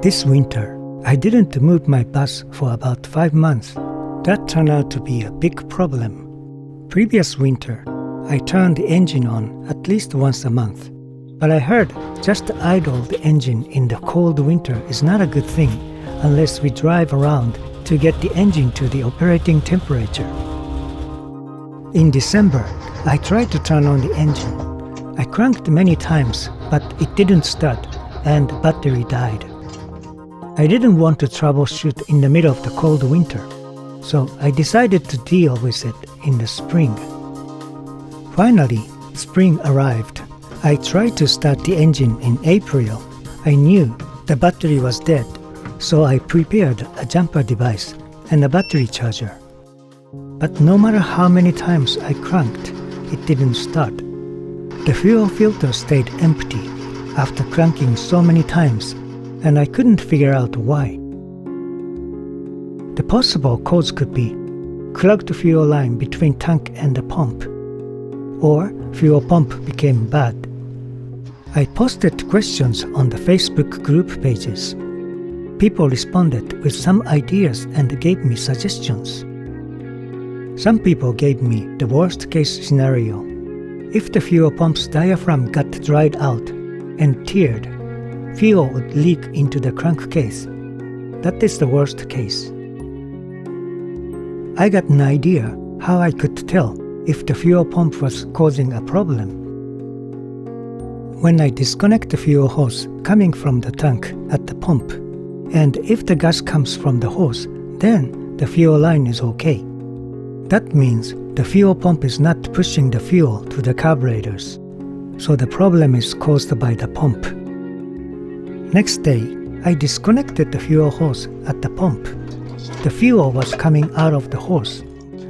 This winter, I didn't move my bus for about 5 months. That turned out to be a big problem. Previous winter, I turned the engine on at least once a month. But I heard just idle the engine in the cold winter is not a good thing unless we drive around to get the engine to the operating temperature. In December, I tried to turn on the engine. I cranked many times, but it didn't start and the battery died. I didn't want to troubleshoot in the middle of the cold winter, so I decided to deal with it in the spring. Finally, spring arrived. I tried to start the engine in April. I knew the battery was dead, so I prepared a jumper device and a battery charger. But no matter how many times I cranked, it didn't start. The fuel filter stayed empty after cranking so many times, and I couldn't figure out why. The possible cause could be clogged fuel line between tank and the pump, or fuel pump became bad. I posted questions on the Facebook group pages. People responded with some ideas and gave me suggestions. Some people gave me the worst case scenario. If the fuel pump's diaphragm got dried out and teared, fuel would leak into the crankcase. That is the worst case. I got an idea how I could tell if the fuel pump was causing a problem. When I disconnect the fuel hose coming from the tank at the pump, and if the gas comes from the hose, then the fuel line is okay. That means the fuel pump is not pushing the fuel to the carburetors, so the problem is caused by the pump. Next day, I disconnected the fuel hose at the pump. The fuel was coming out of the hose,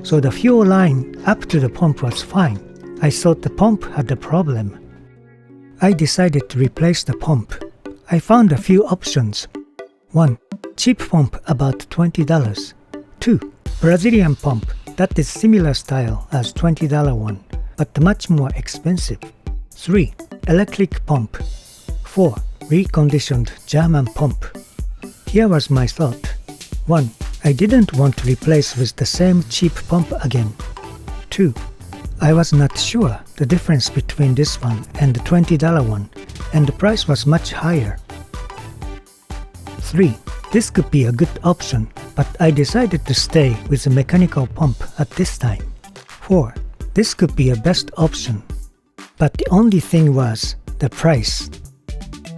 so the fuel line up to the pump was fine. I thought the pump had a problem. I decided to replace the pump. I found a few options. 1. Cheap pump about $20. 2. Brazilian pump that is similar style as $20 one, but much more expensive. 3. Electric pump. 4. Reconditioned German pump. Here was my thought. 1. I didn't want to replace with the same cheap pump again. 2. I was not sure the difference between this one and the $20 one, and the price was much higher. 3. This could be a good option, but I decided to stay with the mechanical pump at this time. 4. This could be a best option, but the only thing was the price.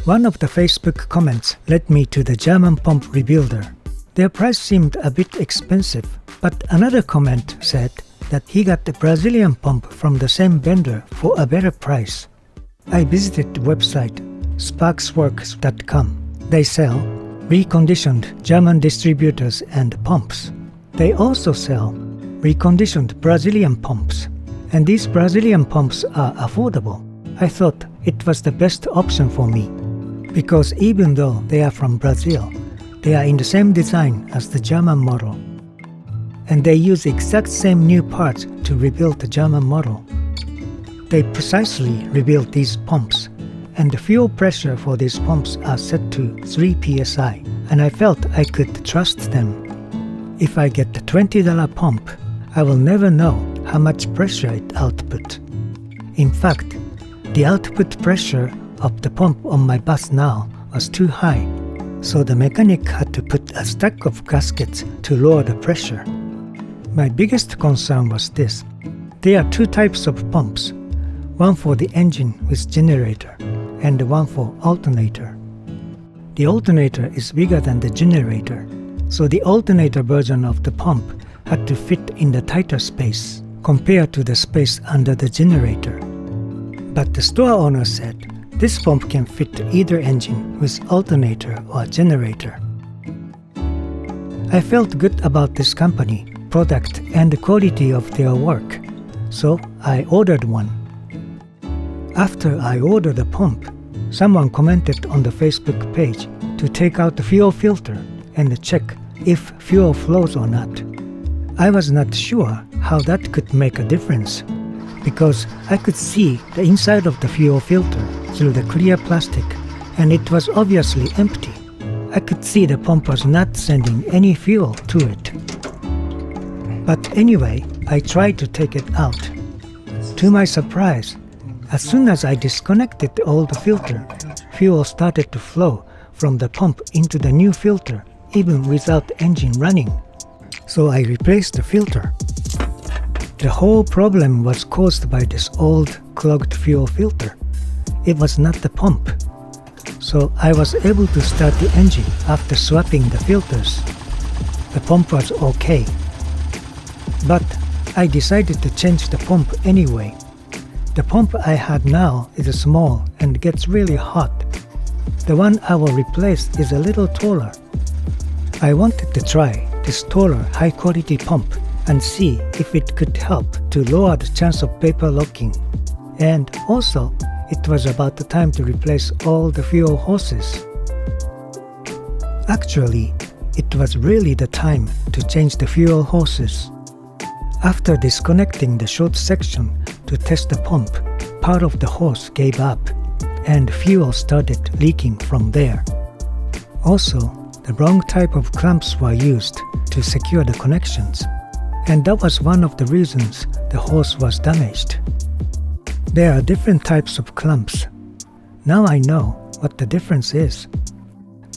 One of the Facebook comments led me to the German pump rebuilder. Their price seemed a bit expensive, but another comment said that he got the Brazilian pump from the same vendor for a better price. I visited the website SparxWerks.com. They sell reconditioned German distributors and pumps. They also sell reconditioned Brazilian pumps, and these Brazilian pumps are affordable. I thought it was the best option for me, because even though they are from Brazil, they are in the same design as the German model, and they use exact same new parts to rebuild the German model. They precisely rebuilt these pumps, and the fuel pressure for these pumps are set to 3 psi, and I felt I could trust them. If I get the $20 pump, I will never know how much pressure it output. In fact, the output pressure of the pump on my bus now was too high, so the mechanic had to put a stack of gaskets to lower the pressure. My biggest concern was this. There are 2 types of pumps, one for the engine with generator and one for alternator. The alternator is bigger than the generator, so the alternator version of the pump had to fit in the tighter space compared to the space under the generator. But the store owner said this pump can fit either engine with alternator or generator. I felt good about this company, product, and the quality of their work, so I ordered one. After I ordered the pump, someone commented on the Facebook page to take out the fuel filter and check if fuel flows or not. I was not sure how that could make a difference, because I could see the inside of the fuel filter through the clear plastic, and it was obviously empty. I could see the pump was not sending any fuel to it. But anyway, I tried to take it out. To my surprise, as soon as I disconnected the old filter, fuel started to flow from the pump into the new filter, even without the engine running. So I replaced the filter. The whole problem was caused by this old clogged fuel filter. It was not the pump. So I was able to start the engine after swapping the filters. The pump was okay. But I decided to change the pump anyway. The pump I had now is small and gets really hot. The one I will replace is a little taller. I wanted to try this taller high-quality pump and see if it could help to lower the chance of paper locking. And also, it was about the time to replace all the fuel hoses. Actually, it was really the time to change the fuel hoses. After disconnecting the short section to test the pump, part of the hose gave up and fuel started leaking from there. Also, the wrong type of clamps were used to secure the connections, and that was one of the reasons the hose was damaged. There are different types of clamps. Now I know what the difference is.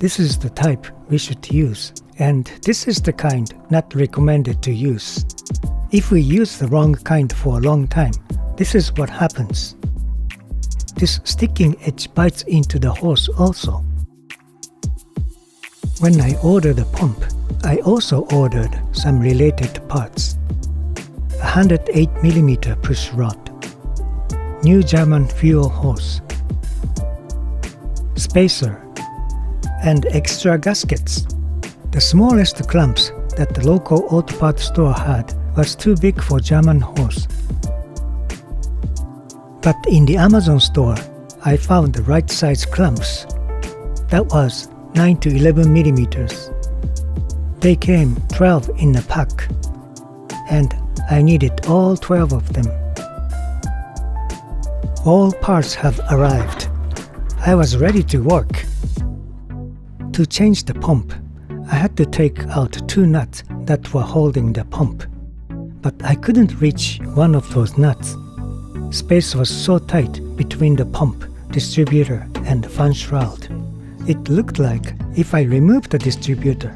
This is the type we should use, and this is the kind not recommended to use. If we use the wrong kind for a long time, this is what happens. This sticking edge bites into the hose also. When I ordered the pump, I also ordered some related parts. 108mm push rod, new German fuel hose, spacer, and extra gaskets. The smallest clamps that the local auto parts store had was too big for German hose. But in the Amazon store, I found the right size clamps. That was 9 to 11mm. They came 12 in a pack, and I needed all 12 of them. All parts have arrived. I was ready to work. To change the pump, I had to take out 2 nuts that were holding the pump, but I couldn't reach one of those nuts. Space was so tight between the pump, distributor, and the fan shroud. It looked like if I removed the distributor,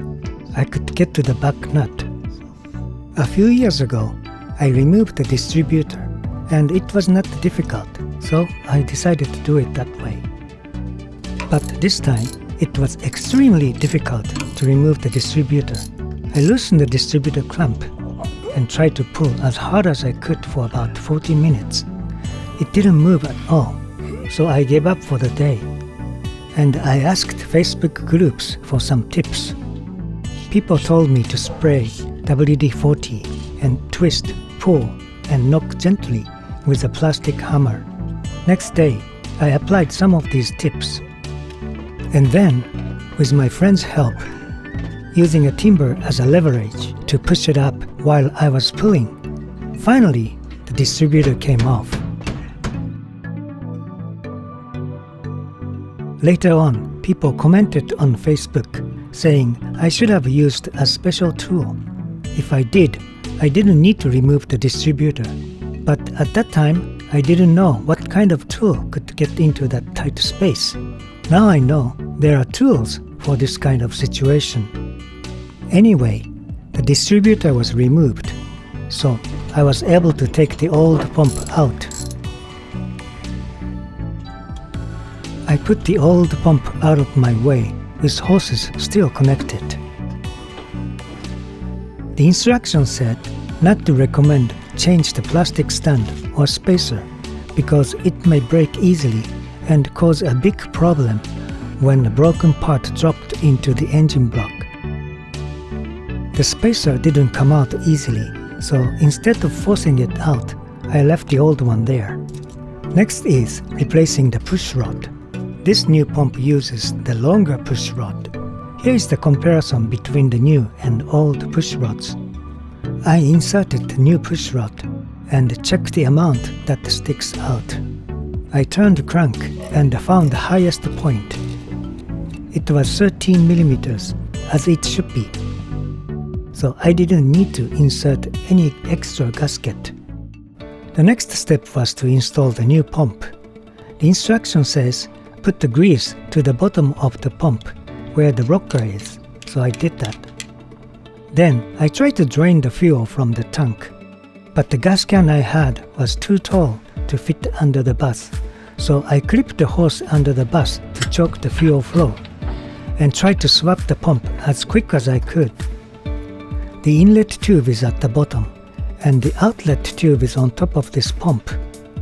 I could get to the back nut. A few years ago, I removed the distributor, and it was not difficult, so I decided to do it that way. But this time, it was extremely difficult to remove the distributor. I loosened the distributor clamp and tried to pull as hard as I could for about 40 minutes. It didn't move at all, so I gave up for the day. And I asked Facebook groups for some tips. People told me to spray WD-40 and twist, pull, and knock gently with a plastic hammer. Next day, I applied some of these tips. And then, with my friend's help, using a timber as a leverage to push it up while I was pulling, finally, the distributor came off. Later on, people commented on Facebook saying I should have used a special tool. If I did, I didn't need to remove the distributor. But at that time, I didn't know what kind of tool could get into that tight space. Now I know there are tools for this kind of situation. Anyway, the distributor was removed, so I was able to take the old pump out. I put the old pump out of my way with hoses still connected. The instructions said not to recommend change the plastic stand or spacer because it may break easily and cause a big problem when a broken part dropped into the engine block. The spacer didn't come out easily, so instead of forcing it out, I left the old one there. Next is replacing the push rod. This new pump uses the longer push rod. Here is the comparison between the new and old push rods. I inserted the new push rod and checked the amount that sticks out. I turned the crank and found the highest point. It was 13 millimeters, as it should be. So I didn't need to insert any extra gasket. The next step was to install the new pump. The instruction says, put the grease to the bottom of the pump where the rocker is, so I did that. Then I tried to drain the fuel from the tank, but the gas can I had was too tall to fit under the bus, so I clipped the hose under the bus to choke the fuel flow and tried to swap the pump as quick as I could. The inlet tube is at the bottom and the outlet tube is on top of this pump.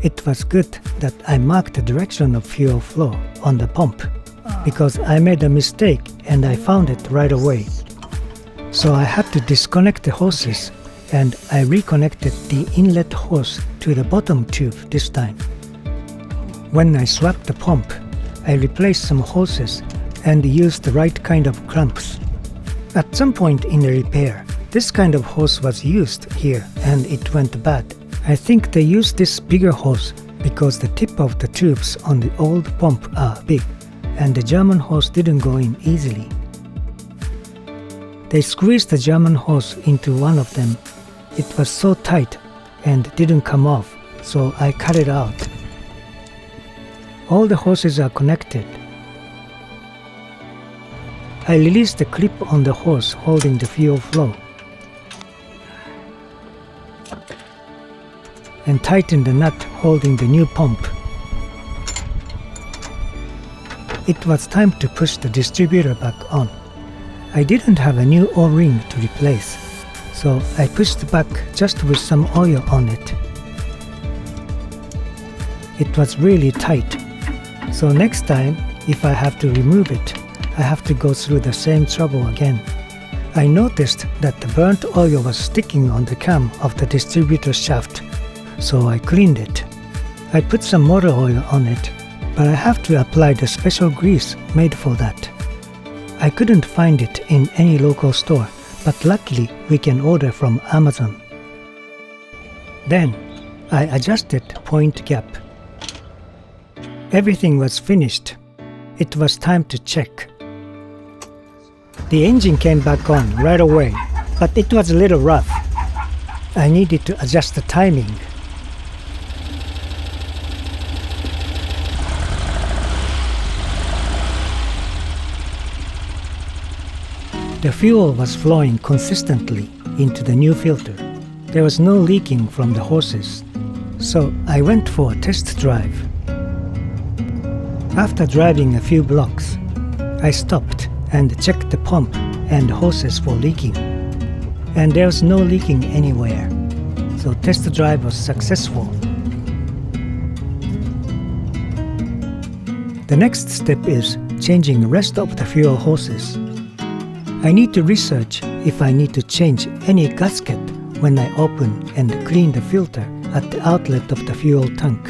It was good that I marked the direction of fuel flow on the pump because I made a mistake and I found it right away. So I had to disconnect the hoses and I reconnected the inlet hose to the bottom tube this time. When I swapped the pump, I replaced some hoses and used the right kind of clamps. At some point in the repair, this kind of hose was used here and it went bad. I think they used this bigger hose because the tip of the tubes on the old pump are big and the German hose didn't go in easily. They squeezed the German hose into one of them. It was so tight and didn't come off, so I cut it out. All the hoses are connected. I released the clip on the hose holding the fuel flow and tightened the nut holding the new pump. It was time to push the distributor back on. I didn't have a new O-ring to replace, so I pushed back just with some oil on it. It was really tight, so next time if I have to remove it, I have to go through the same trouble again. I noticed that the burnt oil was sticking on the cam of the distributor shaft, so I cleaned it. I put some motor oil on it, but I have to apply the special grease made for that. I couldn't find it in any local store, but luckily we can order from Amazon. Then I adjusted point gap. Everything was finished. It was time to check. The engine came back on right away, but it was a little rough. I needed to adjust the timing. The fuel was flowing consistently into the new filter. There was no leaking from the hoses, so I went for a test drive. After driving a few blocks, I stopped and checked the pump and hoses for leaking, and there was no leaking anywhere, so test drive was successful. The next step is changing the rest of the fuel hoses. I need to research if I need to change any gasket when I open and clean the filter at the outlet of the fuel tank.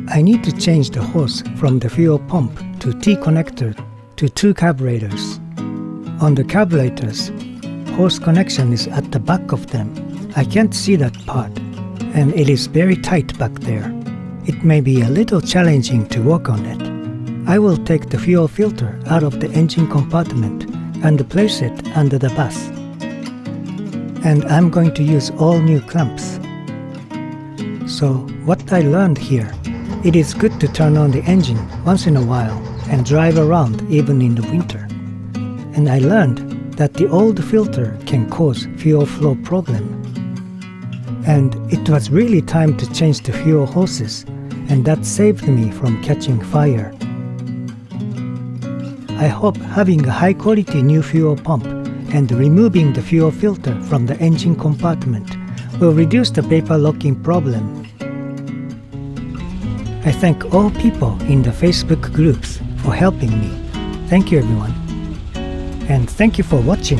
I need to change the hose from the fuel pump to T-connector to 2 carburetors. On the carburetors, hose connection is at the back of them. I can't see that part, and it is very tight back there. It may be a little challenging to work on it. I will take the fuel filter out of the engine compartment and place it under the bus. And I'm going to use all new clamps. So what I learned here, it is good to turn on the engine once in a while and drive around even in the winter. And I learned that the old filter can cause fuel flow problem. And it was really time to change the fuel hoses, and that saved me from catching fire. I hope having a high-quality new fuel pump and removing the fuel filter from the engine compartment will reduce the vapor locking problem. I thank all people in the Facebook groups for helping me. Thank you everyone. And thank you for watching.